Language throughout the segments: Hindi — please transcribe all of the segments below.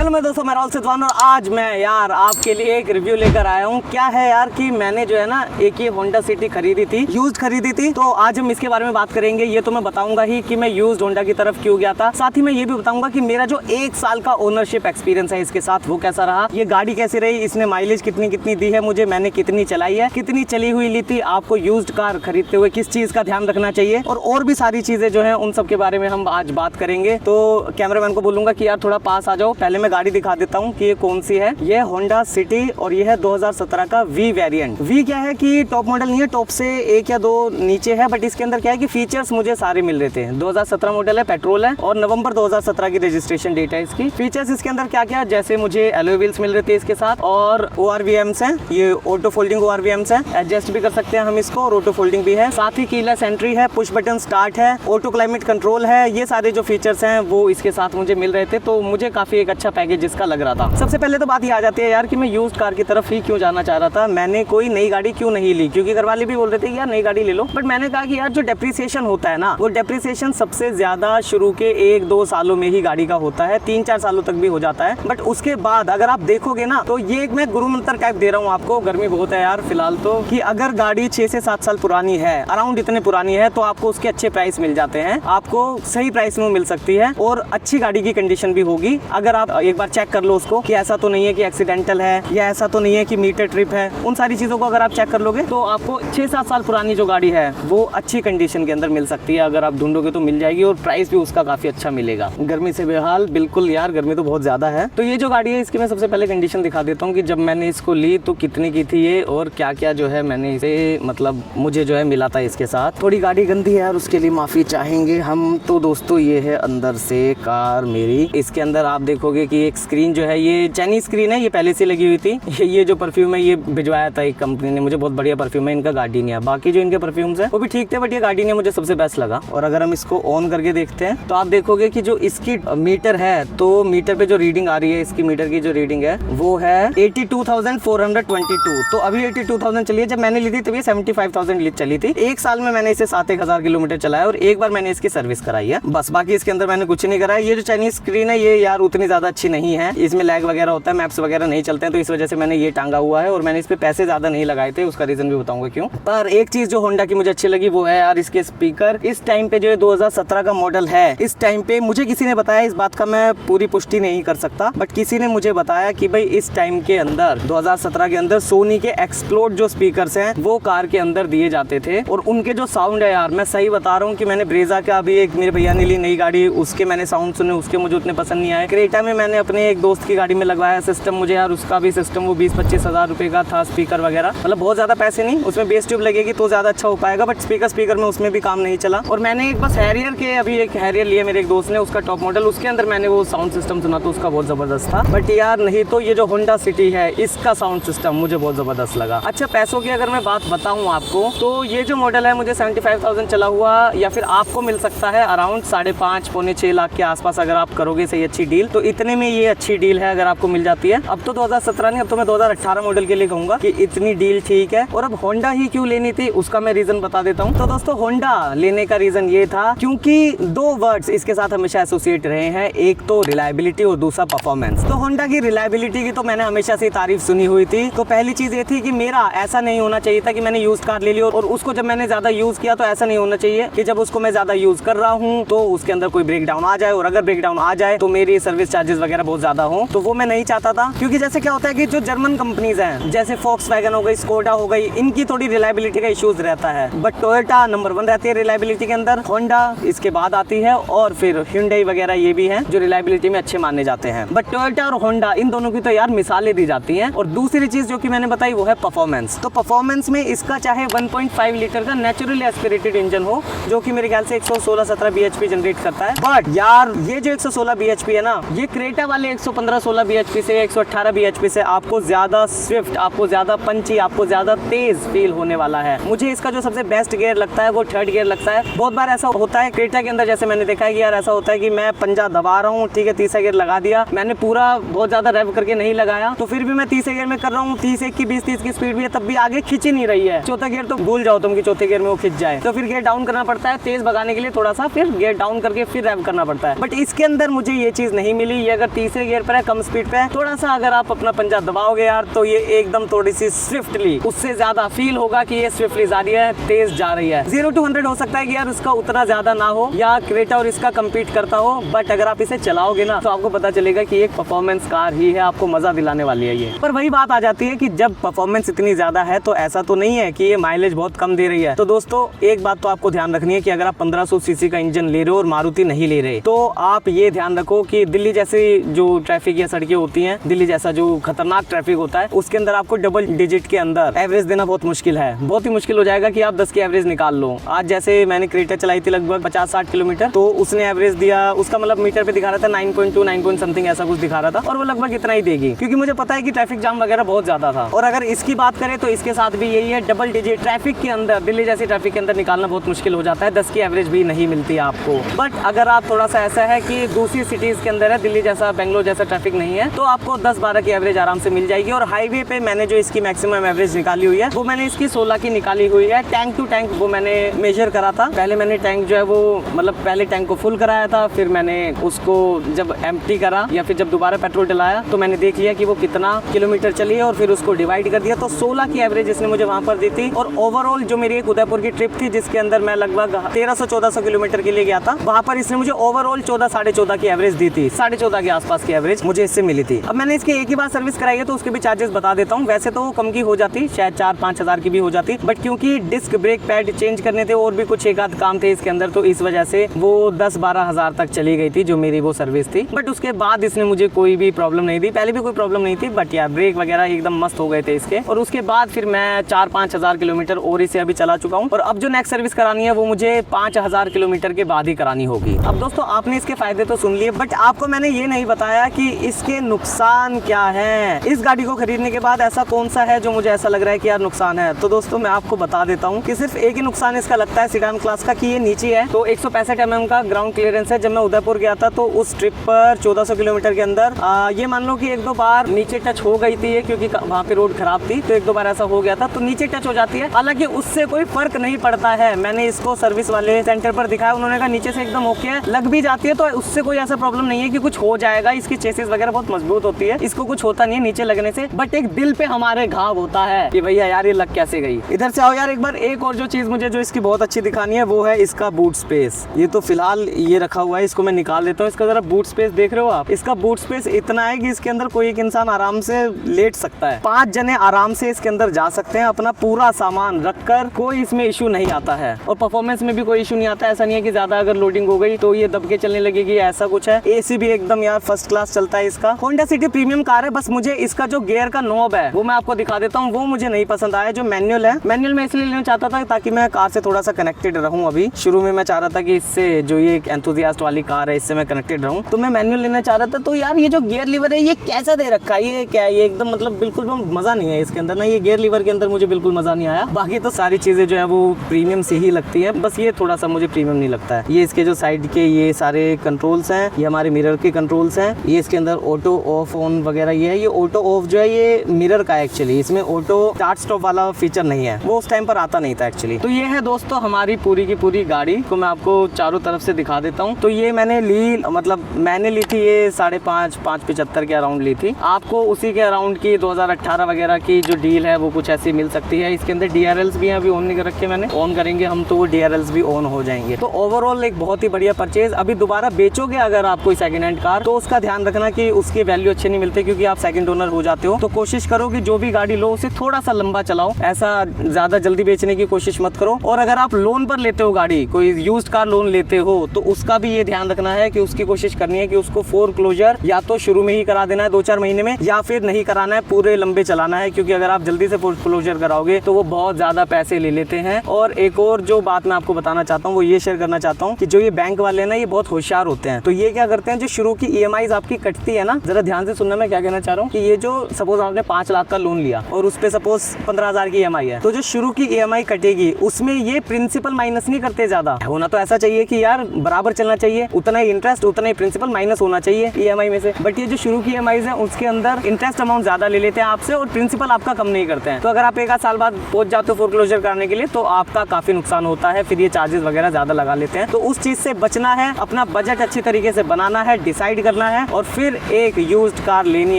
हेलो मैं दोस्तों, मैं राहुल सिद्धवान और आज मैं यार आपके लिए एक रिव्यू लेकर आया हूँ। क्या है यार कि मैंने जो है ना एक ये होंडा सिटी खरीदी थी, यूज्ड खरीदी थी। तो आज हम इसके बारे में बात करेंगे। ये तो मैं बताऊंगा ही कि मैं यूज्ड होंडा की तरफ क्यों गया था। साथ ही मैं ये भी बताऊंगा कि मेरा जो 1 साल का ओनरशिप एक्सपीरियंस है इसके साथ वो कैसा रहा, ये गाड़ी कैसी रही, इसने माइलेज कितनी कितनी दी है मुझे, मैंने कितनी चलाई है, कितनी चली हुई ली थी, आपको यूज्ड कार खरीदते हुए किस चीज का ध्यान रखना चाहिए और भी सारी चीजें जो है उन सब के बारे में हम आज बात करेंगे। तो कैमरामैन को बोलूंगा कि यार थोड़ा पास आ जाओ, पहले मैं गाड़ी दिखा देता हूँ कि ये कौन सी है। ये होंडा सिटी और ये है 2017 का वी वेरिएंट। वी क्या है कि टॉप मॉडल नहीं है, टॉप से 1 या 2 नीचे है, बट इसके अंदर क्या है कि फीचर्स मुझे सारे मिल रहे थे। 2017 मॉडल है, पेट्रोल है और नवंबर 2017 की रजिस्ट्रेशन डेट है इसकी। फीचर्स इसके अंदर क्या क्या, जैसे मुझे एलॉय व्हील्स मिल रहे थे इसके साथ और ORVMs हैं, ये ऑटो फोल्डिंग ORVMs है, एडजस्ट भी कर सकते हैं हम इसको और ऑटो फोल्डिंग भी है। साथ ही कीलेस एंट्री है, पुश बटन स्टार्ट है, ऑटो क्लाइमेट कंट्रोल है। ये सारे जो फीचर्स हैं वो इसके साथ मुझे मिल रहे थे, तो मुझे काफी एक अच्छा पैकेज इसका लग रहा था। सबसे पहले तो बात ये आ जाती है यार कि मैं यूज्ड कार की तरफ ही क्यों जाना चाह रहा था। मैंने कोई नई गाड़ी क्यों नहीं ली, क्योंकि घरवाले भी बोल रहे थे कि यार नई गाड़ी ले लो, बट मैंने कहा कि यार जो डेप्रिसिएशन होता है ना, वो डेप्रिसिएशन सबसे ज्यादा शुरू के 1-2 सालों में ही गाड़ी का होता है, 3-4 सालों तक भी हो जाता है। बट उसके बाद अगर आप देखोगे ना, तो ये एक मैं गुरु मंत्र टाइप दे रहा हूँ आपको, गर्मी बहुत है यार फिलहाल तो, कि अगर गाड़ी 6 से 7 साल पुरानी है, अराउंड इतने पुरानी है, तो आपको उसके अच्छे प्राइस मिल जाते हैं, आपको सही प्राइस में मिल सकती है और अच्छी गाड़ी की कंडीशन भी होगी। अगर आप एक बार चेक कर लो उसको कि ऐसा तो नहीं है कि एक्सीडेंटल है या ऐसा तो नहीं है कि मीटर ट्रिप है, उन सारी चीजों को अगर आप चेक कर लोगे तो आपको 6-7 साल पुरानी जो गाड़ी है वो अच्छी कंडीशन के अंदर मिल सकती है। अगर आप ढूंढोगे तो मिल जाएगी और प्राइस भी उसका काफी अच्छा मिलेगा। गर्मी से बेहाल बिल्कुल यार, गर्मी तो बहुत ज्यादा है। तो ये जो गाड़ी है इसकी मैं सबसे पहले कंडीशन दिखा देता हूँ कि जब मैंने इसको ली तो कितनी की थी ये और क्या क्या जो है मैंने इसे मतलब मुझे जो है मिला था इसके साथ। थोड़ी गाड़ी गंदी है यार, उसके लिए माफी चाहेंगे हम। तो दोस्तों ये है अंदर से कार मेरी। इसके अंदर आप देखोगे कि एक स्क्रीन जो है ये चाइनीज स्क्रीन है, ये पहले से लगी हुई थी। ये जो परफ्यूम है ये भिजवाया था एक कंपनी ने मुझे, बहुत बढ़िया परफ्यूम है इनका गार्डिनिया। बाकी जो इनके परफ्यूम्स है वो भी ठीक थे, बट ये गार्डिनिया मुझे सबसे बेस्ट लगा। और अगर हम इसको ऑन करके देखते हैं तो आप देखोगे कि जो इसकी मीटर है, तो मीटर पे जो रीडिंग आ रही है, इसकी मीटर की जो रीडिंग है वो है 82,422। तो अभी 82,000 चली है, जब मैंने ली थी तभी 75,000 चली थी। 1 साल में मैंने इसे 7-1 किलोमीटर चलाया और एक बार मैंने इसकी सर्विस कराई है बस। बाकी इसके अंदर मैंने कुछ नहीं कराया। ये जो चाइनीज स्क्रीन है ये यार उतनी ज्यादा अच्छी नहीं है, इसमें लैग वगैरह होता है, मैप्स वगैरह नहीं चलते हैं, तो इस वजह से मैंने ये टांगा हुआ है और मैंने इस पे पैसे ज्यादा नहीं लगाए थे, उसका रीजन भी बताऊंगा क्यों। पर एक चीज जो होंडा की मुझे अच्छी लगी वो है यार इसके स्पीकर। इस टाइम पे जो 2017 का मॉडल है, इस टाइम पे मुझे किसी ने बताया, इस बात का मैं पूरी पुष्टि नहीं कर सकता, बट किसी ने मुझे बताया कि भाई इस टाइम के अंदर 2017 के अंदर सोनी के एक्सप्लोड जो स्पीकर्स हैं वो कार के अंदर दिए जाते थे और उनके जो साउंड है यार, मैं सही बता रहा हूँ कि मैंने ब्रेजा का अभी एक मेरे भैया ने ली नई गाड़ी, उसके मैंने साउंड सुने, उसके मुझे उतने पसंद नहीं आए। क्रेटा में मैंने अपने एक दोस्त की गाड़ी में लगवाया सिस्टम, मुझे यार उसका भी सिस्टम वो 20-25 हज़ार रुपए का था, स्पीकर वगैरह, मतलब बहुत ज्यादा पैसे नहीं, उसमें बेस ट्यूब लगेगी तो ज्यादा अच्छा हो पाएगा, बट स्पीकर में उसमें भी काम नहीं चला। और मैंने एक बस हैरियर के अभी एक हैरियर लिया मेरे एक दोस्त ने, उसका टॉप मॉडल, उसके अंदर मैंने वो साउंड सिस्टम सुना तो उसका बहुत जबरदस्त था। बट यार नहीं तो ये जो होंडा सिटी है इसका साउंड सिस्टम मुझे बहुत जबरदस्त लगा। अच्छा पैसों की अगर मैं बात बताऊं आपको, तो ये जो मॉडल है मुझे 75,000 चला हुआ या फिर आपको मिल सकता है अराउंड 5.5-6 लाख के आसपास। अगर आप करोगे सही अच्छी डील तो इतने में ये अच्छी डील है अगर आपको मिल जाती है। अब तो 2017 नहीं, अब तो मैं 2018 मॉडल के लिए कहूंगा कि इतनी डील ठीक है। और अब होंडा ही क्यों लेनी थी उसका मैं रीजन बता देता हूँ। तो दोस्तों होंडा लेने का रीजन ये था क्योंकि 2 वर्ड्स इसके साथ हमेशा एसोसिएट रहे हैं, एक तो रिलायबिलिटी और दूसरा परफॉर्मेंस। तो होंडा की रिलायबिलिटी की तो मैंने हमेशा से तारीफ सुनी हुई थी। तो पहली चीज ये थी कि मेरा ऐसा नहीं होना चाहिए था कि मैंने यूज कार ले ली और उसको जब मैंने ज्यादा यूज किया तो ऐसा नहीं होना चाहिए कि जब उसको मैं ज्यादा यूज कर रहा हूँ तो उसके अंदर कोई ब्रेकडाउन आ जाए, और अगर ब्रेकडाउन आ जाए तो मेरी सर्विस चार्जेस वगैरह बहुत ज्यादा हो, तो वो मैं नहीं चाहता था। क्योंकि जैसे क्या होता है कि जो जर्मन कंपनीज हैं, जैसे फोक्सवैगन हो गई, स्कोडा हो गई, इनकी थोड़ी रिलायबिलिटी का इश्यूज रहता है, बट टोयोटा नंबर 1 रहती है रिलायबिलिटी के अंदर, होंडा इसके बाद आती है और फिर hyundai वगैरह ये भी हैं जो रिलायबिलिटी में अच्छे माने जाते हैं। बट टोयोटा और होंडा इन दोनों की तो यार मिसालें दी जाती हैं। और दूसरी चीज जो कि मैंने बताई वो है परफॉर्मेंस। तो परफॉर्मेंस में इसका चाहे 1.5 लीटर का नेचुरली एस्पिरेटेड इंजन हो जो कि मेरे ख्याल से 116-17 bhp जनरेट करता है, बट यार ये जो 116 bhp है ना, ये क्रेटा वाले 115-16 bhp से 118 bhp से आपको ज्यादा स्विफ्ट, आपको ज्यादा पंची, आपको ज्यादा तेज फील होने वाला है। मुझे इसका जो सबसे बेस्ट गियर लगता है वो 3rd गियर लगता है। बहुत बार ऐसा होता है क्रेटा के अंदर, जैसे मैंने देखा है कि यार ऐसा होता है कि मैं पंजा दबा रहा हूँ, ठीक है, 30 गियर लगा दिया, मैंने पूरा बहुत ज्यादा रेव करके नहीं लगाया, तो फिर भी मैं 30 गियर में कर रहा हूँ, 30 की 20-30 की स्पीड भी है, तब भी आगे खिंच ही नहीं रही है। 4था गियर तो भूल जाओ तुम कि 4थे गियर में वो खिंच जाए, तो फिर गियर डाउन करना पड़ता है तेज भगाने के लिए थोड़ा सा, फिर गियर डाउन करके फिर रेव करना पड़ता है। बट इसके अंदर मुझे ये चीज नहीं मिली। ये अगर तीसरे गियर पर है, कम स्पीड पे है। थोड़ा सा अगर आप अपना पंजा दबाओगे यार तो ये एकदम थोड़ी सी स्विफ्टली, उससे ज्यादा फील होगा कि ये स्विफ्टली जा रही है, तेज जा रही है। 0 to 100 हो सकता है कि यार उसका उतना ज्यादा ना हो या क्रेटा और इसका कम्पीट करता हो, बट अगर आप इसे चलाओगे ना तो आपको पता चलेगा कि एक परफॉर्मेंस कार ही है, आपको मजा दिलाने वाली है ये। पर वही बात आ जाती है कि जब परफॉर्मेंस इतनी ज्यादा है तो ऐसा तो नहीं है कि ये माइलेज बहुत कम दे रही है। तो दोस्तों एक बात तो आपको ध्यान रखनी है कि अगर आप 1500 सीसी का इंजन ले रहे हो और मारुति नहीं ले रहे, तो आप ये ध्यान रखो कि दिल्ली जैसी जो ट्रैफिक या सड़कें होती हैं, दिल्ली जैसा जो खतरनाक ट्रैफिक होता है, उसके अंदर आपको डबल डिजिट के अंदर एवरेज देना बहुत मुश्किल है। बहुत ही मुश्किल हो जाएगा कि आप 10 की एवरेज निकाल लो। आज जैसे मैंने क्रेटा चलाई थी लगभग 50-60 किलोमीटर, तो उसने एवरेज दिया, उसका मतलब मीटर पे दिखा रहा था 9.2 9 समथिंग ऐसा कुछ दिखा रहा था, और वो लगभग इतना ही देगी क्योंकि मुझे पता है कि ट्रैफिक जाम वगैरह बहुत ज्यादा था। और अगर इसकी बात करें तो इसके साथ भी यही है, डबल डिजिट ट्रैफिक के अंदर, दिल्ली जैसी ट्रैफिक के अंदर निकालना बहुत मुश्किल हो जाता है। 10 की एवरेज भी नहीं मिलती है आपको। बट अगर आप थोड़ा सा ऐसा है कि दूसरी सिटीज के अंदर है, दिल्ली जैसा बेंगलोर जैसा ट्रैफिक नहीं है, तो आपको 10-12 की एवरेज आराम से मिल जाएगी। और हाईवे पे मैंने जो इसकी मैक्सिमम एवरेज निकाली हुई है वो मैंने इसकी 16 की निकाली हुई है। टैंक टू टैंक वो मैंने मेजर करा था। पहले मैंने टैंक जो है वो मतलब पहले टैंक को फुल कराया था, फिर मैंने उसको जब एम्प्टी करा या फिर जब दोबारा पेट्रोल डलाया तो मैंने देख लिया कि वो कितना किलोमीटर चली है और फिर उसको डिवाइड कर दिया। तो 16 की एवरेज इसने मुझे वहां पर दी थी। और ओवरऑल जो मेरी एक उदयपुर की ट्रिप थी जिसके अंदर मैं लगभग 1300-1400 किलोमीटर के लिए गया था, वहां पर इसने मुझे ओवरऑल 14-14.5 की एवरेज दी थी। 14.5 के आसपास की एवरेज मुझे इससे मिली थी। अब मैंने इसकी एक ही बार सर्विस कराई है तो उसके भी चार्जेस बता देता हूँ। वैसे तो वो कम की हो जाती, शायद 4-5 हजार की भी हो जाती, बट क्योंकि डिस्क ब्रेक पैड चेंज करने थे और भी कुछ एक आध काम थे इसके अंदर, तो इस वजह से वो 10-12 हजार तक चली गई थी जो मेरी वो सर्विस थी। बट उसके बाद इसने मुझे कोई भी प्रॉब्लम नहीं दी, पहले भी कोई प्रॉब्लम नहीं थी, बट यार ब्रेक वगैरह एकदम मस्त हो गए थे इसके। और उसके बाद फिर मैं 4-5 हजार किलोमीटर और इसे अभी चला चुका हूँ। और अब जो नेक्स्ट सर्विस करानी है वो मुझे 5000 किलोमीटर के बाद ही करानी होगी। अब दोस्तों आपने इसके फायदे तो सुन लिए, बट आपको मैंने ये नहीं बताया कि इसके नुकसान क्या है। इस गाड़ी को खरीदने के बाद ऐसा कौन सा है जो मुझे ऐसा लग रहा है कि यार नुकसान है। तो दोस्तों मैं आपको बता देता हूँ कि सिर्फ एक ही नुकसान इसका लगता है सेडान क्लास का, कि ये नीचे है। तो 165 mm का ग्राउंड क्लियरेंस है। जब मैं उदयपुर गया था तो उस ट्रिप पर 1400 किलोमीटर के अंदर ये मान लो कि 1-2 बार नीचे टच हो गई थी क्योंकि वहाँ पे रोड खराब थी, तो 1-2 बार ऐसा हो गया था, तो नीचे टच हो जाती है। हालांकि उससे कोई फर्क नहीं पड़ता है। मैंने इसको सर्विस वाले सेंटर पर दिखाया, उन्होंने कहा नीचे से एकदम ओके है, लग भी जाती है तो उससे कोई ऐसा प्रॉब्लम नहीं है कि कुछ हो जाएगा। इसकी चेसिस वगैरह बहुत मजबूत होती है, इसको कुछ होता नहीं है नीचे लगने से। बट एक दिल पे हमारे घाव होता है कि भैया यार ये लग कैसे गई। इधर से आओ यार एक बार। एक और जो चीज मुझे जो इसकी बहुत अच्छी दिखानी है वो है इसका बूट स्पेस। ये तो फिलहाल ये रखा हुआ है, इसको मैं निकाल देता हूँ। इसका जरा बूट स्पेस देख रहे हो आप? इसका बूट स्पेस इतना है कि इसके अंदर कोई एक इंसान आराम से लेट सकता है। 5 जने आराम से इसके अंदर जा सकते हैं अपना पूरा सामान रखकर, कोई इसमें इशू नहीं आता है। और परफॉर्मेंस में भी कोई इशू नहीं आता। ऐसा नहीं है कि ज्यादा अगर लोडिंग हो गई तो ये दब के चलने लगेगी, ऐसा कुछ है। एसी भी एकदम यार फर्स्ट क्लास चलता है इसका। होंडा सिटी प्रीमियम कार है, बस मुझे इसका जो गियर का नॉब है वो मैं आपको दिखा देता हूँ, वो मुझे नहीं पसंद आया। जो मैनुअल है, मैनुअल में इसलिए लेना चाहता था ताकि मैं कार से थोड़ा सा कनेक्टेड रहूं। अभी शुरू में मैं चाह रहा था कि इससे जो ये एक एंथुसियास्ट वाली कार है इससे मैं कनेक्टेड रहूं, तो मैं मैनुअल लेना चाह रहा था। तो यार ये जो गियर लीवर है ये कैसा दे रखा है, ये क्या है? ये एकदम मतलब बिल्कुल मजा नहीं है इसके अंदर ना। ये गियर लीवर के अंदर मुझे बिल्कुल मजा नहीं आया। बाकी तो सारी चीजें जो है वो प्रीमियम से ही लगती है, बस ये थोड़ा सा मुझे प्रीमियम नहीं लगता है। ये इसके जो साइड के ये सारे कंट्रोल्स हैं, ये हमारे मिरर के कंट्रोल्स हैं। ये इसके अंदर ऑटो ऑफ ऑन वगैरह ये है। ये ऑटो ऑफ जो है ये मिरर का है एक्चुअली, इसमें ऑटो स्टार्ट स्टॉप वाला फीचर नहीं है, वो उस टाइम पर आता नहीं था एक्चुअली। तो ये है दोस्तों हमारी पूरी की पूरी गाड़ी को मैं आपको चारों तरफ से दिखा देता हूँ। तो ये मैंने ली, मतलब मैंने ली थी ये 5.75 के अराउंड ली थी। आपको उसी के अराउंड की 2018 वगैरह की जो डील है वो कुछ ऐसी मिल सकती है। इसके अंदर DRLs भी हैं, अभी ऑन नहीं कर रखे मैंने, ऑन करेंगे हम तो वो DRLs भी ऑन हो जाएंगे। तो ओवरऑल एक बहुत ही बढ़िया परचेज। अभी दोबारा बेचोगे अगर आप कोई सेकंड हैंड कार तो उसका ध्यान रखना कि उसकी वैल्यू अच्छी नहीं मिलती, क्योंकि आप सेकंड ओनर हो जाते हो। तो कोशिश करो कि जो भी गाड़ी लो उसे थोड़ा सा लंबा चलाओ, ऐसा ज्यादा जल्दी बेचने की कोशिश मत करो। और अगर आप लोन पर लेते हो गाड़ी, कोई यूज्ड कार लोन लेते हो, तो उसका भी ये ध्यान रखना है कि उसकी कोशिश करनी है कि उसको फोरक्लोजर या तो शुरू में ही करा देना है 2-4 महीने में, या फिर नहीं कराना है, पूरे लंबे चलाना है। क्योंकि अगर आप जल्दी से फोरक्लोजर कराओगे तो वो बहुत ज्यादा पैसे ले लेते हैं। और एक और जो बात मैं आपको बताना चाहता हूँ वो ये शेयर करना चाहता हूँ कि जो ये बैंक वाले ना ये बहुत होशियार होते हैं। तो ये क्या करते हैं, जो शुरू की EMI आपकी कटती है ना, जरा ध्यान से सुनना मैं क्या कहना चाह रहा हूँ कि ये जो सपोज आपने 5 लाख का लोन लिया और उस पे सपोज 15,000 की EMI है, तो जो शुरू की EMI कटेगी उसमें ये प्रिंसिपल माइनस नहीं करते। ज्यादा होना तो ऐसा चाहिए कि यार बराबर चलना चाहिए, उतना ही इंटरेस्ट उतना ही प्रिंसिपल माइनस होना चाहिए EMI में से। बट ये जो शुरू की EMI है उसके अंदर इंटरेस्ट अमाउंट ज्यादा ले लेते हैं आपसे और प्रिंसिपल आपका कम नहीं करते हैं। तो अगर आप 1-8 साल बाद पहुंच जाते हो फोरक्लोजर करने के लिए तो आपका काफी नुकसान होता है, फिर ये चार्जेस वगैरह ज्यादा लगा लेते हैं। तो उस चीज से बचना है, अपना बजट अच्छी तरीके से बनाना है, डिसाइड कर करना है और फिर एक यूज्ड कार लेनी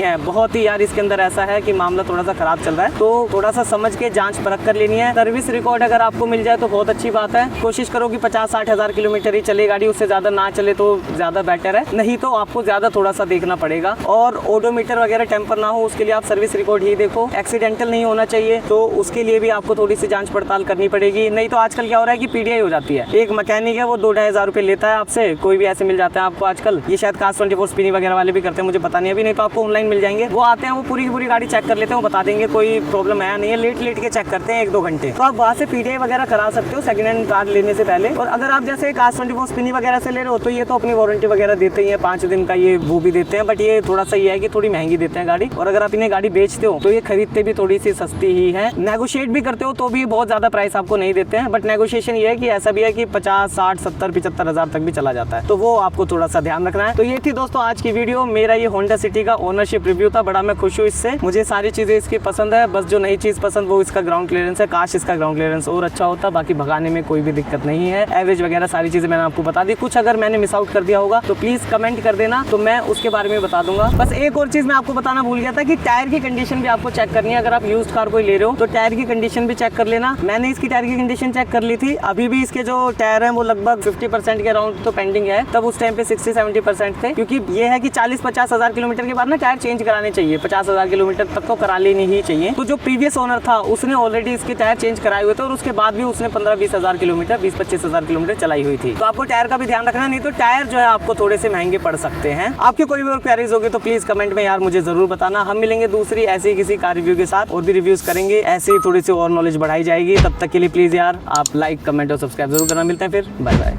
है। बहुत ही यार इसके अंदर ऐसा है कि मामला थोड़ा सा खराब चल रहा है, तो थोड़ा सा समझ के जांच परख कर लेनी है। सर्विस रिकॉर्ड अगर आपको मिल जाए तो बहुत अच्छी बात है। कोशिश करो कि 50-60 हज़ार किलोमीटर ही चले गाड़ी, उससे ज़्यादा ना चले तो ज़्यादा बेटर है, नहीं तो आपको ज़्यादा थोड़ा सा देखना पड़ेगा। और ओडोमीटर वगैरह टेम्पर ना हो उसके लिए आप सर्विस रिकॉर्ड ही देखो। एक्सीडेंटल नहीं होना चाहिए, तो उसके लिए भी आपको थोड़ी सी जांच पड़ताल करनी पड़ेगी। नहीं तो आजकल क्या हो रहा है कि पीडीआई हो जाती है। एक मैकेनिक है वो 2-2.5 हज़ार रुपये लेता है आपसे, कोई भी ऐसे मिल जाता है आपको आजकल। ये शायद कास्ट 24 स्पिनी वगैरह वाले भी करते हैं, मुझे पता नहीं, अभी नहीं तो आपको ऑनलाइन मिल जाएंगे। वो आते हैं, वो पूरी की पूरी गाड़ी चेक कर लेते हैं, वो बता देंगे कोई प्रॉब्लम है नहीं है। लेट के चेक करते हैं 1-2 घंटे। तो आप वहाँ से पीडीआई वगैरह करा सकते हो सेकंड हैंड कार लेने से पहले। और अगर आप जैसे कास्ट 24 स्पिनी वगैरह से ले रहे हो तो ये तो अपनी वारंटी वगैरह देते ही है, 5 दिन का ये वो भी देते हैं, बट ये थोड़ा सा ये है कि थोड़ी महंगी देते हैं गाड़ी। और अगर आप इन्हें गाड़ी बेचते हो तो ये खरीदते भी थोड़ी सी सस्ती ही है। नेगोशिएट भी करते हो तो भी बहुत ज्यादा प्राइस आपको नहीं देते हैं, बट नेगोशिएशन ये है कि ऐसा भी है कि 50, 60, 70, 75 हज़ार तक भी चला जाता है, तो वो आपको थोड़ा सा ध्यान रखना है। तो ये थी दोस्तों आज की वीडियो, मेरा ये होंडा सिटी का ओनरशिप रिव्यू था। बड़ा मैं खुश हूँ इससे, मुझे सारी चीजें इसकी पसंद है। बस जो नई चीज पसंद वो इसका ग्राउंड क्लियरेंस है। काश इसका ग्राउंड क्लियरेंस और अच्छा होता, बाकी भगाने में कोई भी दिक्कत नहीं है। एवरेज वगैरह सारी चीजें मैंने आपको बता दी। कुछ अगर मैंने मिस आउट कर दिया होगा तो प्लीज कमेंट कर देना, तो मैं उसके बारे में बता दूंगा। बस एक और चीज मैं आपको बताना भूल गया था कि टायर की कंडीशन भी आपको चेक करनी है। अगर आप यूज्ड कार कोई ले रहे हो तो टायर की कंडीशन भी चेक कर लेना। मैंने इसकी टायर की कंडीशन चेक कर ली थी, अभी भी इसके जो टायर हैं वो लगभग 50% के अराउंड तो पेंडिंग है। तब उस टाइम पे 60-70% थे, क्योंकि ये है कि 40-50 हज़ार किलोमीटर के बाद ना टायर चेंज कराने चाहिए। 50 हज़ार किलोमीटर तक तो करा लेनी ही चाहिए। तो जो प्रीवियस ओनर था उसने ऑलरेडी इसके टायर चेंज कराए हुए थे और उसके बाद भी उसने 15-20 हज़ार किलोमीटर, 20-25 हज़ार किलोमीटर चलाई हुई थी। तो आपको टायर का भी ध्यान रखना, नहीं तो टायर जो है आपको थोड़े से महंगे पड़ सकते हैं। आपके कोई भी और क्वेरीज होगी तो प्लीज कमेंट में यार मुझे जरूर बताना। हम मिलेंगे दूसरी ऐसी किसी कार रिव्यू के साथ, और भी रिव्यूज करेंगे, ऐसे ही थोड़ी सी और नॉलेज बढ़ाई जाएगी। तब तक के लिए प्लीज यार आप लाइक, कमेंट और सब्सक्राइब जरूर करना। मिलते हैं फिर, बाय बाय।